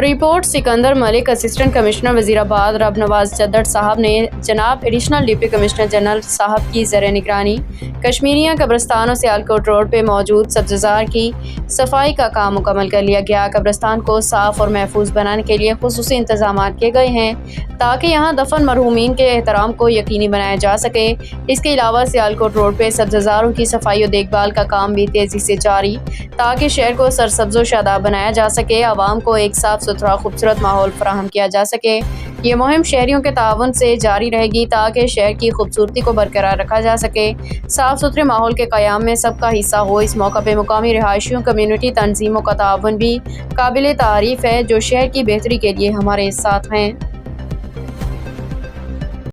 Report Sikandar Malik. Assistant commissioner Wazirabad रब नवाज चद्दड़ साहब ने जनाब एडिशनल डिप्टी कमिश्नर जनरल साहब की ज़र निगरानी कश्मीरिया कब्रस्तानों सियालकोट रोड पर मौजूद सब्ज़ार की सफाई का काम मुकम्मल कर लिया गया। कब्रस्तान को साफ़ और महफूज बनाने के लिए खुसूसी इंतजाम किए गए हैं ताकि यहाँ दफन मरहूमीन के एहतराम को यकीनी बनाया जा सके। इसके अलावा सियालकोट रोड पर सब्ज़ारों की सफाई और देखभाल का काम भी तेज़ी से जारी, ताकि शहर को सरसब्ज़ शादाब बनाया जा सके, आवाम को एक साफ सुथरा खूबसूरत माहौल फराहम किया जा सके। ये मुहिम शहरियों के ताउन से जारी रहेगी ताकि शहर की खूबसूरती को बरकरार रखा जा सके, साफ सुथरे माहौल के क़याम में सबका हिस्सा हो। इस मौका पर मुकामी रिहायशियों, कम्यूनिटी तंजीमों का ताउन भी काबिल तारीफ़ है, जो शहर की बेहतरी के लिए हमारे साथ हैं।